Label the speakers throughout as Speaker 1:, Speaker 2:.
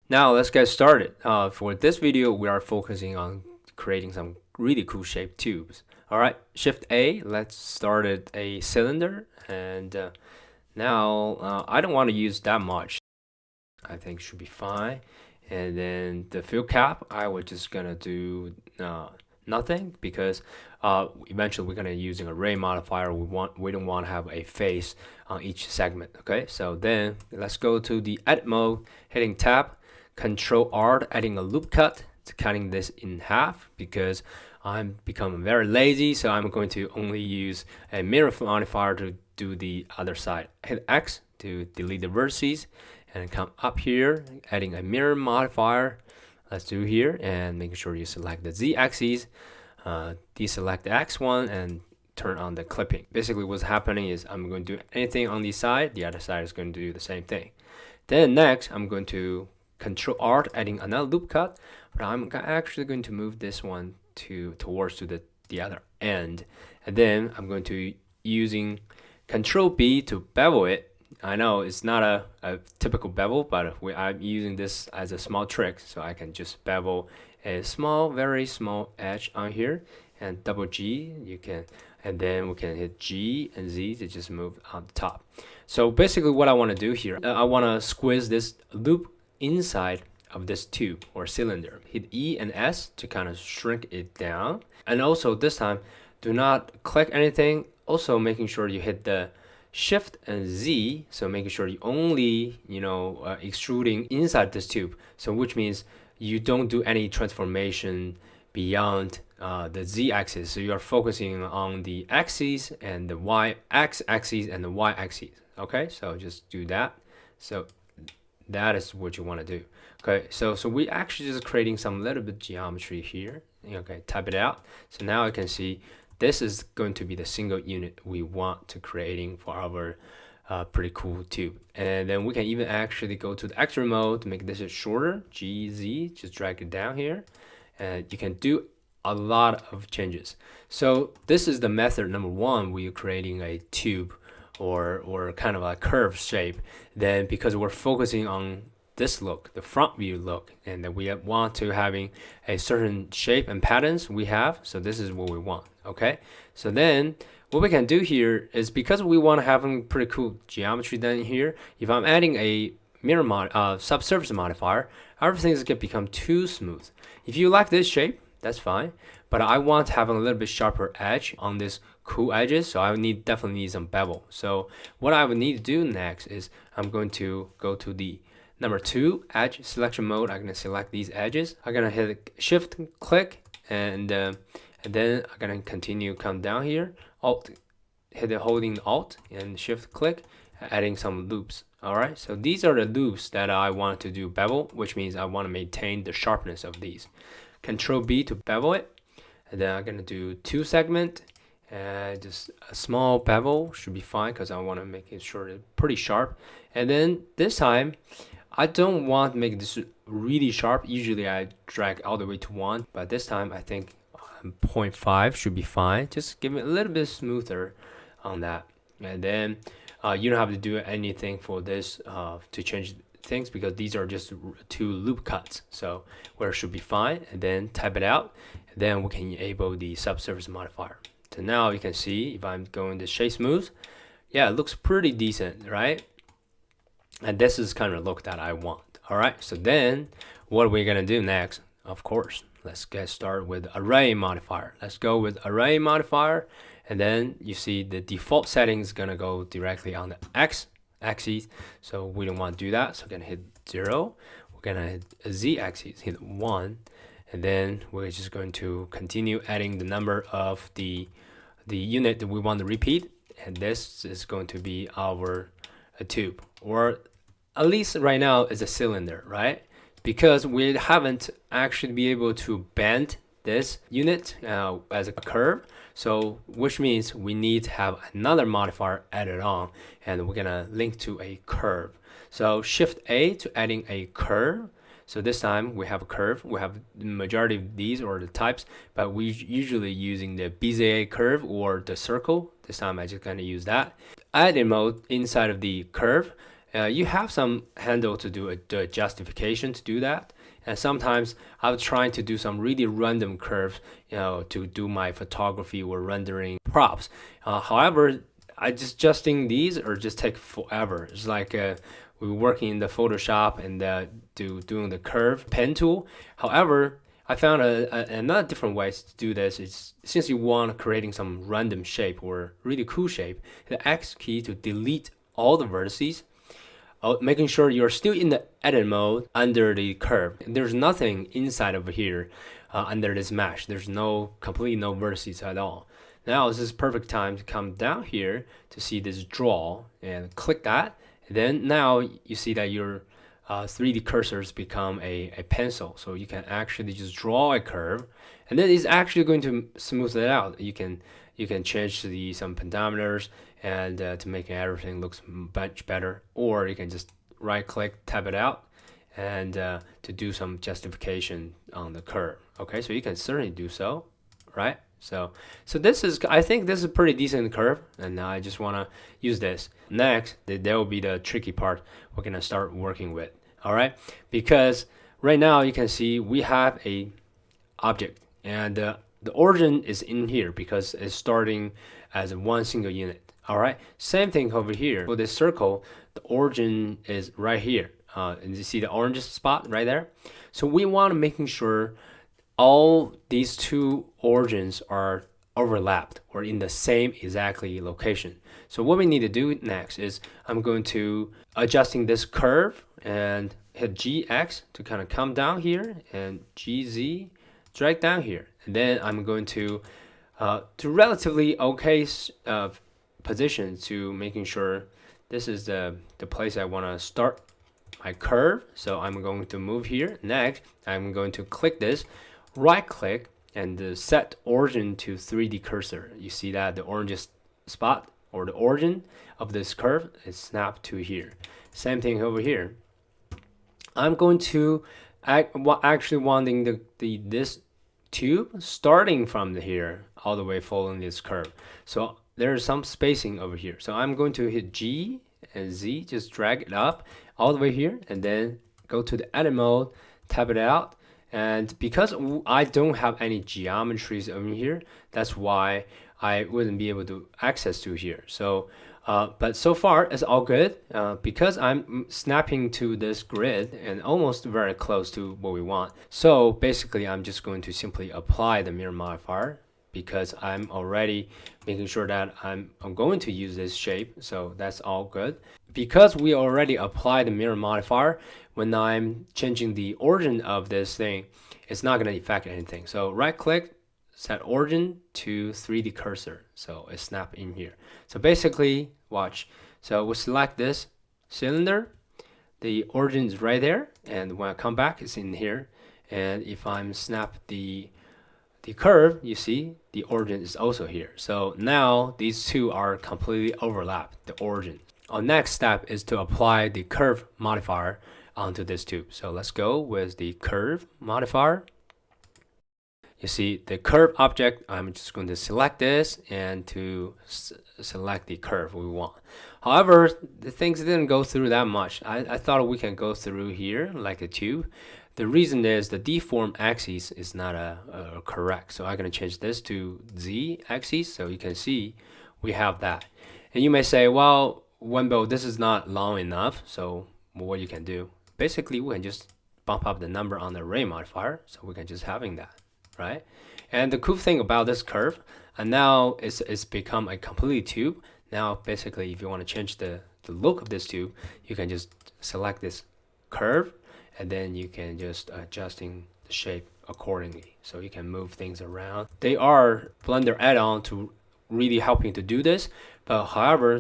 Speaker 1: Now let's get started. For this video, we are focusing on creating some really cool shaped tubes. All right, Shift A, let's start at a cylinder. And now I don't want to use that much. I think should be fine. And then the fill cap, I was just gonna do nothing because eventually we're gonna use an array modifier. We don't want to have a face on each segment. Okay, so then let's go to the edit mode, hitting tab. Control R, adding a loop cut, cutting this in half because I'm becoming very lazy, so I'm going to only use a mirror modifier to do the other side. Hit X to delete the vertices and come up here, adding a mirror modifier. Let's do here and making sure you select the Z axis, deselect the X one, and turn on the clipping. Basically, what's happening is I'm going to do anything on the side, the other side is going to do the same thing. Then next, I'm going to Control R, adding another loop cut, but I'm actually going to move this one towards the other end, and then I'm going to using Control B to bevel it. I know it's not a typical bevel, but I'm using this as a small trick, so I can just bevel a small, very small edge on here, and double G you can, and then we can hit G and Z to just move on the top. So basically, what I want to do here, I want to squeeze this loop inside of this tube or cylinder. Hit E and S to kind of shrink it down, and also this time do not click anything. Also making sure you hit the Shift and Z, so making sure you only extruding inside this tube, so which means you don't do any transformation beyond the Z axis, so you are focusing on the axis and the X axis and the Y axis. Okay, so just do that. So that is what you want to do. Okay, so we actually just creating some little bit geometry here. Okay, type it out. So now I can see this is going to be the single unit we want to creating for our pretty cool tube. And then we can even actually go to the extrude mode to make this shorter. GZ, just drag it down here, and you can do a lot of changes. So this is the method number one. We're creating a tube or kind of a curved shape. Then because we're focusing on this look, the front view look, and that we want to having a certain shape and patterns we have, so this is what we want. Okay, so then what we can do here is, because we want to have a pretty cool geometry down here, if I'm adding a mirror subsurface modifier, everything is going to become too smooth. If you like this shape, that's fine, but I want to have a little bit sharper edge on this cool edges, so I would definitely need some bevel. So what I would need to do next is I'm going to go to the number 2 edge selection mode. I'm going to select these edges. I'm going to hit Shift click, and then I'm going to continue come down here, Alt, holding Alt and Shift click, adding some loops. Alright, so these are the loops that I want to do bevel, which means I want to maintain the sharpness of these. Control B to bevel it, and then I'm going to do 2 segment, and just a small bevel should be fine because I want to make it sure it's pretty sharp. And then this time I don't want to make this really sharp. Usually I drag all the way to 1, but this time I think 0.5 should be fine. Just give it a little bit smoother on that. And then you don't have to do anything for this to change things, because these are just 2 loop cuts, so where it should be fine. And then type it out, and then we can enable the subsurface modifier. So now you can see if I'm going to shape smooth, yeah, it looks pretty decent, right? And this is kind of the look that I want. All right, so then what we're gonna do next, of course, let's get started with array modifier. Let's go with array modifier, and then you see the default settings gonna go directly on the X axis, so we don't want to do that. So we're gonna hit 0. We're gonna hit Z axis, hit 1, and then we're just going to continue adding the number of the unit that we want to repeat, and this is going to be our tube, or at least right now is a cylinder, right? Because we haven't actually be able to bend this unit as a curve, so which means we need to have another modifier added on, and we're gonna link to a curve. So Shift A to adding a curve. So this time we have a curve. We have the majority of these or the types, but we usually using the Bezier curve or the circle. This time I just gonna use that. Edit mode inside of the curve, you have some handle to do the justification to do that. And sometimes I was trying to do some really random curves, to do my photography or rendering props. However, I just adjusting these or just take forever. It's like we were working in the Photoshop and doing the curve pen tool. However, I found another different ways to do this. Is since you want creating some random shape or really cool shape, the X key to delete all the vertices, making sure you're still in the edit mode under the curve. There's nothing inside over here under this mesh. There's completely no vertices at all. Now this is perfect time to come down here to see this draw and click that. And then now you see that your 3D cursors become a pencil. So you can actually just draw a curve, and then it's actually going to smooth it out. You can change some pentameters and to make everything looks much better, or you can just right click, tab it out, and to do some justification on the curve. Okay, so you can certainly do so, right? So this is, I think this is a pretty decent curve, and I just want to use this. Next, there will be the tricky part we're gonna start working with. All right, because right now you can see we have a object, and the origin is in here because it's starting as one single unit. All right, same thing over here for this circle. The origin is right here, and you see the orange spot right there. So we want to making sure all these two origins are overlapped or in the same exactly location. So what we need to do next is I'm going to adjusting this curve and hit GX to kind of come down here, and GZ drag down here, and then I'm going to relatively okay position to making sure this is the place I want to start my curve. So I'm going to move here. Next, I'm going to click this, right click, and set origin to 3D cursor. You see that the orange spot or the origin of this curve is snapped to here. Same thing over here. I'm going to actually wanting this tube starting from here all the way following this curve. So there's some spacing over here. So I'm going to hit G and Z, just drag it up all the way here, and then go to the edit mode, tab it out. And because I don't have any geometries over here, that's why I wouldn't be able to access to here. So but so far it's all good because I'm snapping to this grid and almost very close to what we want. So basically I'm just going to simply apply the mirror modifier because I'm already making sure that I'm going to use this shape. So that's all good. Because we already applied the mirror modifier, when I'm changing the origin of this thing, it's not going to affect anything. So right click, set origin to 3D cursor. So it snap in here. So basically, watch. So we'll select this cylinder. The origin is right there. And when I come back, it's in here. And if I'm snap the curve, you see the origin is also here. So now these two are completely overlapped, the origin. Our next step is to apply the curve modifier onto this tube. So let's go with the curve modifier. You see the curve object, I'm just going to select this and to select the curve we want. However, the things didn't go through that much. I thought we can go through here like a tube. The reason is the deform axis is not correct. So I'm going to change this to Z axis. So you can see we have that. And you may say, well, Wenbo, this is not long enough. So what you can do, basically we can just bump up the number on the array modifier. So we can just having that, right? And the cool thing about this curve, and now it's become a complete tube. Now, basically, if you want to change the look of this tube, you can just select this curve, and then you can just adjusting the shape accordingly. So you can move things around. They are Blender add-on to really helping to do this. But however,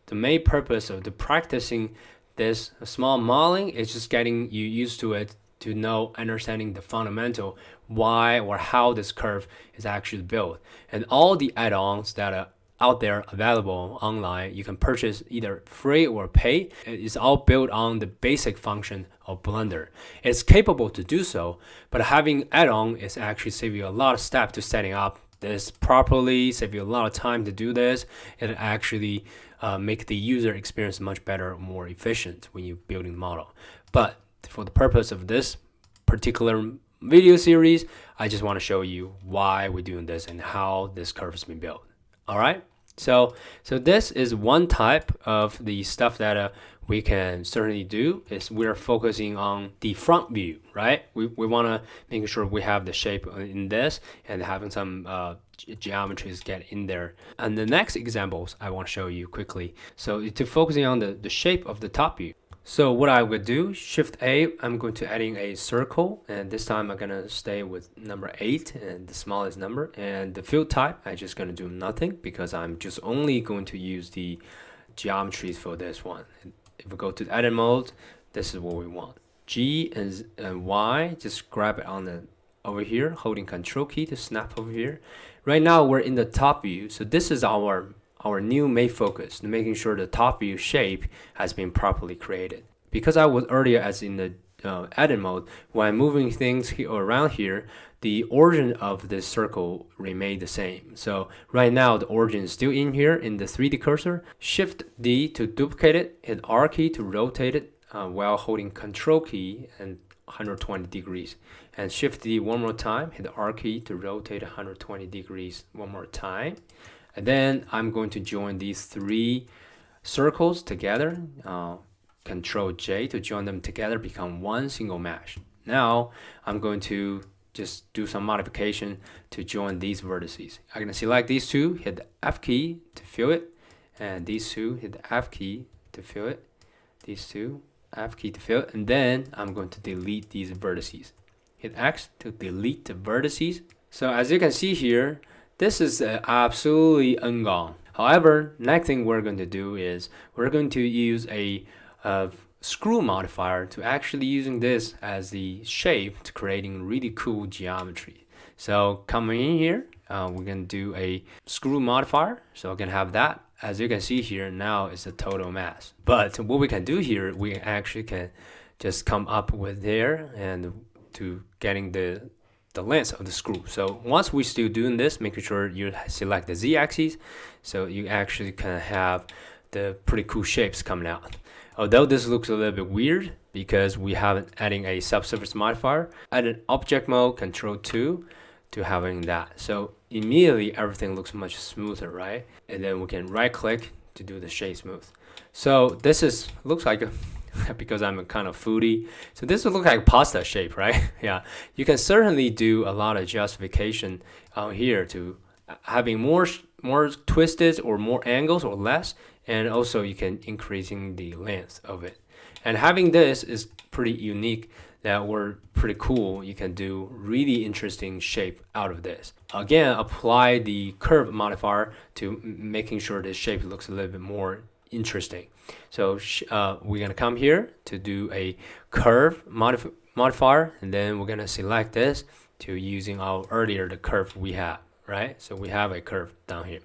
Speaker 1: the main purpose of the practicing this small modeling is just getting you used to it, to understanding the fundamental why or how this curve is actually built. And all the add-ons that are out there available online, you can purchase either free or pay. It's all built on the basic function of Blender. It's capable to do so, but having add-on is actually save you a lot of steps to setting up this properly, save you a lot of time to do this. It actually make the user experience much better, more efficient when you're building the model. But for the purpose of this particular video series, I just want to show you why we're doing this and how this curve has been built. All right. So this is one type of the stuff that we can certainly do. Is we're focusing on the front view, right? We want to make sure we have the shape in this and having some geometries get in there. And the next examples I want to show you quickly. So to focusing on the shape of the top view. So what I would do, Shift A, I'm going to adding a circle, and this time I'm gonna stay with number 8 and the smallest number. And the field type, I'm just gonna do nothing because I'm just only going to use the geometries for this one. If we go to edit mode, this is what we want. G and Y, just grab it on the over here, holding Control key to snap over here. Right now we're in the top view, so this is our new main focus, making sure the top view shape has been properly created. Because I was earlier as in the edit mode, when I'm moving things around here, the origin of this circle remained the same. So right now the origin is still in here in the 3D cursor. Shift D to duplicate it, hit R key to rotate it while holding Control key and 120 degrees. And Shift D one more time, hit the R key to rotate 120 degrees one more time. And then I'm going to join these 3 circles together. Control J to join them together, become one single mesh. Now I'm going to just do some modification to join these vertices. I'm going to select these 2, hit the F key to fill it, and these 2, hit the F key to fill it. These 2, F key to fill it, and then I'm going to delete these vertices. Hit X to delete the vertices. So as you can see here, this is absolutely ungone. However, next thing we're going to do is we're going to use a screw modifier to actually using this as the shape to creating really cool geometry. So coming in here, we're going to do a screw modifier. So I can have that. As you can see here, now it's a total mass. But what we can do here, we actually can just come up with there and to getting the length of the screw. So once we still doing this, making sure you select the Z-axis, so you actually can have the pretty cool shapes coming out. Although this looks a little bit weird because we haven't adding a subsurface modifier, add an object mode, Control 2 to having that. So immediately everything looks much smoother, right? And then we can right click to do the shape smooth. So this is looks like a because I'm a kind of foodie. So this would look like pasta shape, right? Yeah, you can certainly do a lot of justification out here to having more twisted or more angles or less, and also you can increasing the length of it. And having this is pretty unique. That were pretty cool. You can do really interesting shape out of this. Again, apply the curve modifier to making sure this shape looks a little bit more interesting. So we're gonna come here to do a curve modifier, and then we're gonna select this to using our earlier the curve we have, right? So we have a curve down here.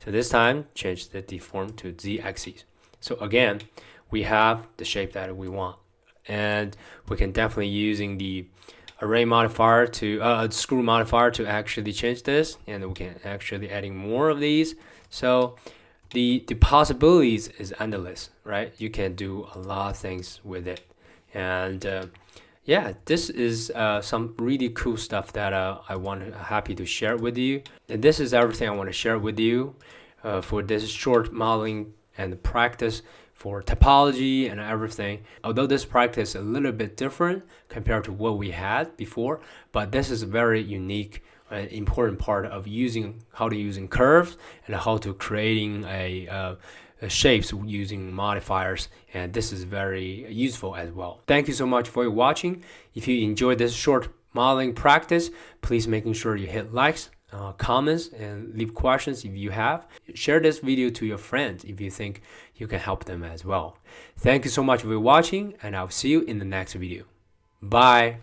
Speaker 1: So this time change the deform to Z-axis. So again, we have the shape that we want, and we can definitely using the array modifier to screw modifier to actually change this, and we can actually adding more of these. So the possibilities is endless, right? You can do a lot of things with it. And yeah, this is some really cool stuff that happy to share with you. And this is everything I want to share with you for this short modeling and practice for topology and everything. Although this practice is a little bit different compared to what we had before, but this is a very unique important part of how to using curves and how to creating a shapes using modifiers, and this is very useful as well. Thank you so much for watching. If you enjoyed this short modeling practice, please making sure you hit likes, comments, and leave questions if you have. Share this video to your friends if you think you can help them as well. Thank you so much for watching, and I'll see you in the next video. Bye.